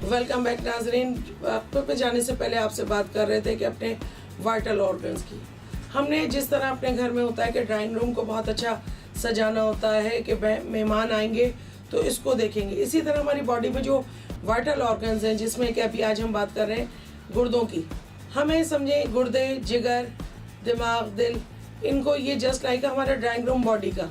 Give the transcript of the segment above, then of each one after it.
Welcome back नाजरीन। पे जाने से पहले आपसे बात कर रहे थे कि अपने वाइटल ऑर्गन्स की हमने जिस तरह अपने घर में होता है कि ड्राइंग रूम को बहुत अच्छा सजाना होता है कि मेहमान आएंगे तो इसको देखेंगे, इसी तरह हमारी बॉडी में जो वाइटल ऑर्गन्स हैं जिसमें कि अभी आज हम बात कर रहे हैं गुर्दों की। हमें समझें गुर्दे, जिगर, दिमाग, दिल, इनको ये जस्ट लाइक हमारा ड्राइंग रूम बॉडी का,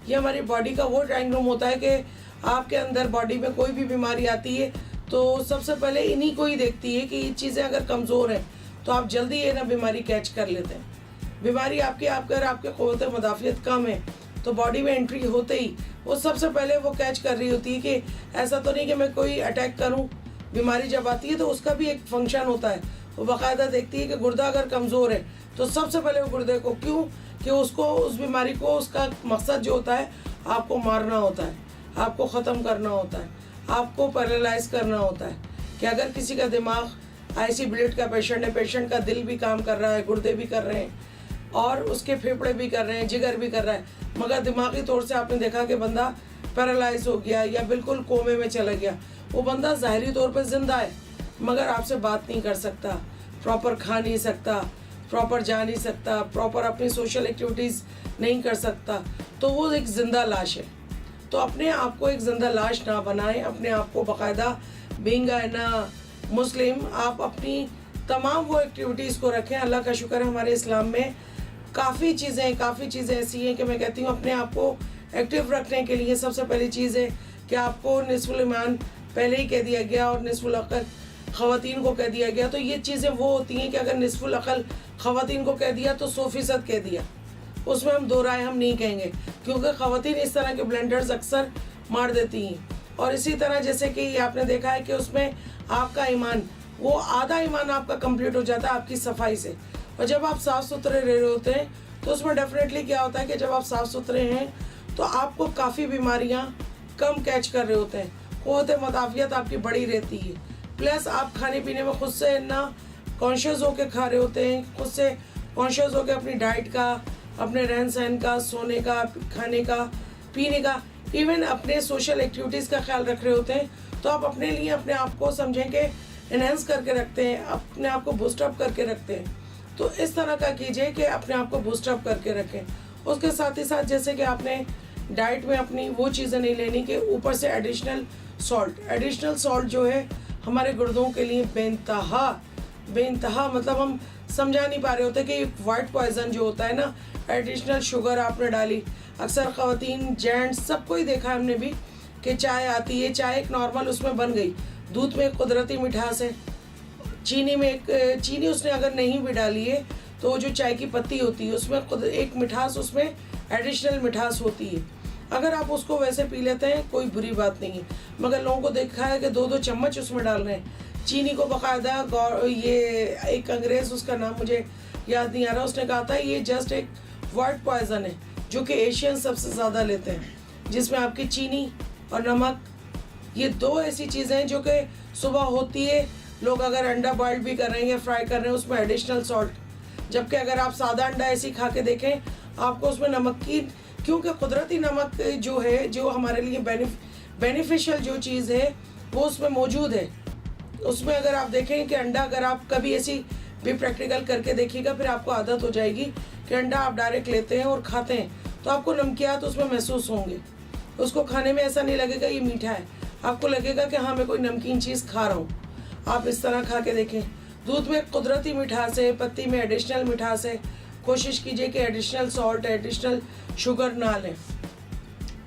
ये हमारी बॉडी का वो ड्राइंग रूम होता है कि आपके अंदर बॉडी में कोई भी बीमारी आती है तो सबसे पहले इन्हीं को ही देखती है कि ये चीज़ें अगर कमज़ोर हैं तो आप जल्दी ये ना बीमारी कैच कर लेते हैं। बीमारी अगर आपके क़ुव्वत मुदाफ़ियत कम है तो बॉडी में एंट्री होते ही वो सबसे पहले वो कैच कर रही होती है कि ऐसा तो नहीं कि मैं कोई अटैक करूं। बीमारी जब आती है तो उसका भी एक फंक्शन होता है, वो बाकायदा देखती है कि गुर्दा अगर कमज़ोर है तो सबसे पहले वो गुर्दे को, क्यों कि उसको उस बीमारी को, उसका मकसद जो होता है आपको मारना होता है, आपको ख़त्म करना होता है, आपको पैरालाइज करना होता है। कि अगर किसी का दिमाग आईसी ब्लड का पेशेंट है, पेशेंट का दिल भी काम कर रहा है, गुर्दे भी कर रहे हैं और उसके फेफड़े भी कर रहे हैं, जिगर भी कर रहा है, मगर दिमागी तौर से आपने देखा कि बंदा पैरालाइज हो गया या बिल्कुल कोमे में चला गया, वो बंदा ज़ाहिरी तौर पर जिंदा है मगर आपसे बात नहीं कर सकता, प्रॉपर खा नहीं सकता, प्रॉपर जा नहीं सकता, प्रॉपर अपनी सोशल एक्टिविटीज़ नहीं कर सकता, तो वो एक ज़िंदा लाश है। तो अपने आप को एक ज़िंदा लाश ना बनाएं, अपने आप को बाकायदा बीइंग ना मुस्लिम आप अपनी तमाम वो एक्टिविटीज़ को रखें। अल्लाह का शुक्र है हमारे इस्लाम में काफ़ी चीज़ें ऐसी हैं कि मैं कहती हूँ अपने आप को एक्टिव रखने के लिए सबसे पहली चीज़ है कि आपको निस्फुल ईमान पहले ही कह दिया गया और निस्फुल अक़ल ख़वातीन को कह दिया गया। तो ये चीज़ें वो होती हैं कि अगर निस्फुल अक़ल ख़वातीन को कह दिया तो 100% कह दिया, उसमें हम दो राय हम नहीं कहेंगे, क्योंकि ख़वातीन इस तरह के ब्लेंडर्स अक्सर मार देती हैं। और इसी तरह जैसे कि आपने देखा है कि उसमें आपका ईमान, वो आधा ईमान आपका कंप्लीट हो जाता है आपकी सफाई से। और जब आप साफ़ सुथरे रह रहे होते हैं तो उसमें डेफिनेटली क्या होता है कि जब आप साफ़ सुथरे हैं तो आपको काफ़ी बीमारियाँ कम कैच कर रहे होते हैं, क़ुव्वत मुदाफ़ियत आपकी बड़ी रहती है। प्लस आप खाने पीने में खुद से ना कॉन्शियस होकर खा रहे होते हैं, खुद से कॉन्शियस होकर अपनी डाइट का, अपने रहन सहन का, सोने का, खाने का, पीने का, इवन अपने सोशल एक्टिविटीज़ का ख्याल रख रहे होते हैं। तो आप अपने लिए अपने आप को समझें कि इन्हेंस करके रखते हैं, अपने आप को बूस्टअप करके रखते हैं। तो इस तरह का कीजिए कि अपने आप को बूस्टअप करके रखें। उसके साथ ही साथ जैसे कि आपने डाइट में अपनी वो चीज़ें नहीं लेनी कि ऊपर से एडिशनल सॉल्ट जो है हमारे गुर्दों के लिए बेइंतहा मतलब हम समझा नहीं पा रहे होते कि वाइट पॉइजन जो होता है ना, एडिशनल शुगर आपने डाली। अक्सर ख़वातीन, जेंट्स, सबको ही देखा है हमने भी कि चाय आती है, चाय एक नॉर्मल उसमें बन गई, दूध में एक कुदरती मिठास है, चीनी उसने अगर नहीं भी डाली है तो जो चाय की पत्ती होती है उसमें एक मिठास, उसमें एडिशनल मिठास होती है। अगर आप उसको वैसे पी लेते हैं कोई बुरी बात नहीं है, मगर लोगों को देखा है कि 2-2 चम्मच उसमें डाल रहे हैं चीनी को बाकायदा। ये एक अंग्रेज़, उसका नाम मुझे याद नहीं आ रहा, उसने कहा था ये जस्ट एक वाइट पॉइजन है जो कि एशियन सबसे ज़्यादा लेते हैं, जिसमें आपकी चीनी और नमक, ये 2 ऐसी चीज़ें हैं जो कि सुबह होती है। लोग अगर अंडा बॉइल्ड भी कर रहे हैं या फ्राई कर रहे हैं उसमें एडिशनल सॉल्ट, जबकि अगर आप सादा अंडा ऐसी खा के देखें आपको उसमें नमक की, क्योंकि कुदरती नमक जो है, जो हमारे लिए बेनिफिशियल जो चीज़ है वो उसमें मौजूद है। उसमें अगर आप देखें कि अंडा, अगर आप कभी ऐसी भी प्रैक्टिकल करके देखिएगा फिर आपको आदत हो जाएगी कि अंडा आप डायरेक्ट लेते हैं और खाते हैं तो आपको नमकियात उसमें महसूस होंगे। उसको खाने में ऐसा नहीं लगेगा ये मीठा है, आपको लगेगा कि हाँ मैं कोई नमकीन चीज़ खा रहा हूँ। आप इस तरह खा के देखें। दूध में कुदरती मिठास है, पत्ती में एडिशनल मिठास है, कोशिश कीजिए कि एडिशनल सॉल्ट, एडिशनल शुगर ना लें।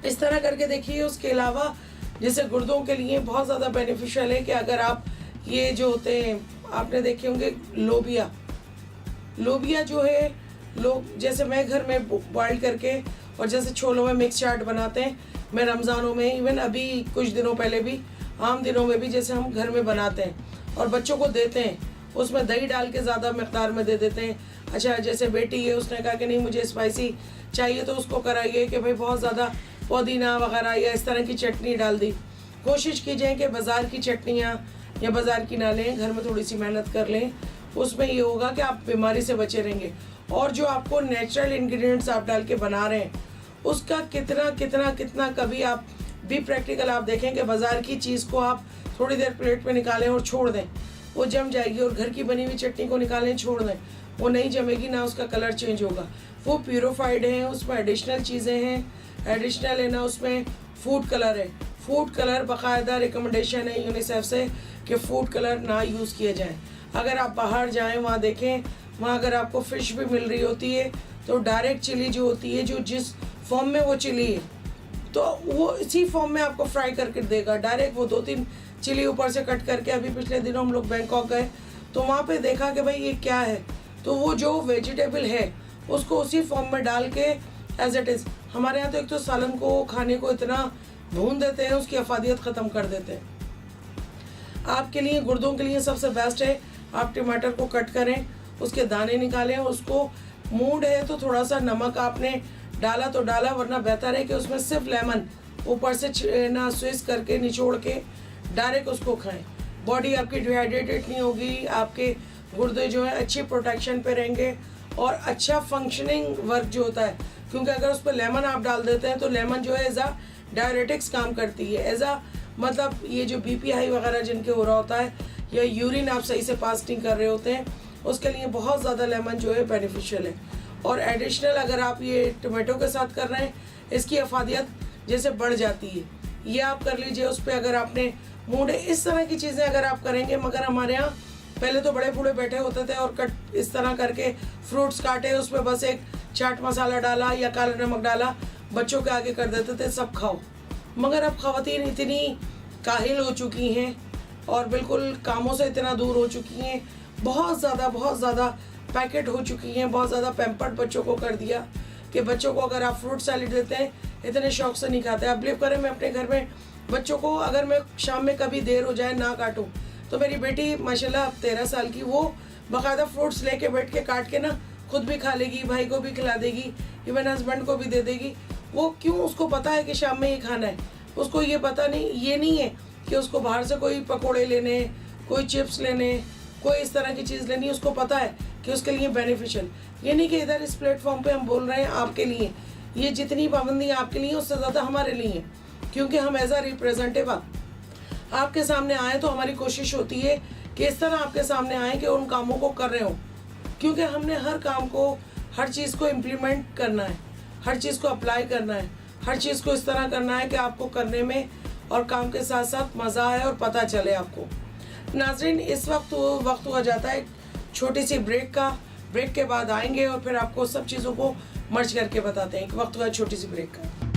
इस तरह करके देखिए। उसके अलावा जैसे गुर्दों के लिए बहुत ज़्यादा बेनिफिशियल है कि अगर आप ये जो होते हैं, आपने देखे होंगे लोबिया जो है, लोग जैसे मैं घर में बॉइल करके और जैसे छोलों में मिक्स चाट बनाते हैं, मैं रमज़ानों में, इवन अभी कुछ दिनों पहले भी, आम दिनों में भी जैसे हम घर में बनाते हैं और बच्चों को देते हैं, उसमें दही डाल के ज़्यादा मकदार में दे देते हैं। अच्छा, जैसे बेटी है उसने कहा कि नहीं मुझे स्पाइसी चाहिए तो उसको कराइए कि भाई बहुत ज़्यादा पुदीना वगैरह या इस तरह की चटनी डाल दी। कोशिश कीजिए कि बाज़ार की चटनियाँ या बाज़ार की ना लें, घर में थोड़ी सी मेहनत कर लें, उसमें ये होगा कि आप बीमारी से बचे रहेंगे। और जो आपको नेचुरल इंग्रेडिएंट्स आप डाल के बना रहे हैं उसका कितना कभी आप भी प्रैक्टिकल आप देखें कि बाज़ार की चीज़ को आप थोड़ी देर प्लेट पे निकालें और छोड़ दें, वो जम जाएगी। और घर की बनी हुई चटनी को निकालें, छोड़ दें, वो नहीं जमेगी, ना उसका कलर चेंज होगा। वो प्यूरिफाइड है, उसमें एडिशनल चीज़ें हैं, एडिशनल है ना उसमें फूड कलर है। फूड कलर बाकायदा रिकमेंडेशन है यूनिसेफ से कि फूड कलर ना यूज़ किए जाएं। अगर आप बाहर जाएं, वहाँ देखें, वहाँ अगर आपको फ़िश भी मिल रही होती है तो डायरेक्ट चिली जो होती है, जो जिस फॉर्म में वो चिली है, तो वो इसी फॉर्म में आपको फ्राई करके देगा डायरेक्ट। वो 2-3 चिली ऊपर से कट करके, अभी पिछले दिनों हम लोग बैंकॉक गए तो वहाँ पे देखा कि भाई ये क्या है, तो वो जो वेजिटेबल है उसको उसी फॉर्म में डाल के एज इट इज़। हमारे यहाँ तो एक तो सालन को खाने को इतना भून देते हैं, उसकी अफादियत ख़त्म कर देते हैं। आपके लिए, गुर्दों के लिए सबसे बेस्ट है, आप टमाटर को कट करें, उसके दाने निकालें, उसको मूड है तो थोड़ा सा नमक आपने डाला तो डाला, वरना बेहतर है कि उसमें सिर्फ लेमन ऊपर से ना स्विस करके निचोड़ के डायरेक्ट उसको खाएं। बॉडी आपकी डिहाइड्रेटेड नहीं होगी, आपके गुर्दे जो है अच्छी प्रोटेक्शन पे रहेंगे और अच्छा फंक्शनिंग वर्क जो होता है, क्योंकि अगर उस पर लेमन आप डाल देते हैं तो लेमन जो है एज आ डायरेटिक्स काम करती है, एज आ मतलब ये जो बीपी हाई वगैरह जिनके हो रहा होता है, या यूरिन आप सही से पास नहीं कर रहे होते हैं, उसके लिए बहुत ज़्यादा लेमन जो है बेनिफिशियल है। और एडिशनल अगर आप ये टमाटो के साथ कर रहे हैं, इसकी अफादियत जैसे बढ़ जाती है, ये आप कर लीजिए। उस पर अगर आपने मूड है, इस तरह की चीज़ें अगर आप करेंगे, मगर हमारे यहाँ पहले तो बड़े बूढ़े बैठे होते थे और कट इस तरह करके फ्रूट्स काटे, उसमें बस एक चाट मसाला डाला या काला नमक डाला, बच्चों के आगे कर देते थे सब खाओ। मगर अब ख़वातीन इतनी काहिल हो चुकी हैं और बिल्कुल कामों से इतना दूर हो चुकी हैं, बहुत ज़्यादा पैकेट हो चुकी हैं, बहुत ज़्यादा पैम्पर्ड बच्चों को कर दिया कि बच्चों को अगर आप फ्रूट सैलेड देते हैं इतने शौक से नहीं खाते। आप बिलीव करें, मैं अपने घर में बच्चों को अगर मैं शाम में कभी देर हो जाए ना काटूं, तो मेरी बेटी माशाल्लाह 13 साल की, वो बाकायदा फ्रूट्स लेके बैठ के काट के ना खुद भी खा लेगी, भाई को भी खिला देगी, इवन हस्बैंड को भी दे देगी। वो क्यों? उसको पता है कि शाम में ये खाना है। उसको ये पता नहीं, ये नहीं है कि उसको बाहर से कोई पकोड़े लेने, कोई चिप्स लेने, कोई इस तरह की चीज़ लेनी। उसको पता है कि उसके लिए बेनिफिशियल। ये नहीं कि इधर इस प्लेटफॉर्म पे हम बोल रहे हैं आपके लिए, ये जितनी पाबंदी आपके लिए उससे ज़्यादा हमारे लिए है, क्योंकि हम एज अ रिप्रेजेंटेटिव आपके सामने आए तो हमारी कोशिश होती है कि इस तरह आपके सामने आए कि उन कामों को कर रहे हो, क्योंकि हमने हर काम को, हर चीज़ को इम्प्लीमेंट करना है, हर चीज़ को अप्लाई करना है, हर चीज़ को इस तरह करना है कि आपको करने में और काम के साथ साथ मज़ा आए और पता चले आपको। नाज़रीन, इस वक्त हो जाता है छोटी सी ब्रेक का। ब्रेक के बाद आएंगे और फिर आपको सब चीज़ों को मर्ज करके बताते हैं। एक वक्त हुआ छोटी सी ब्रेक का।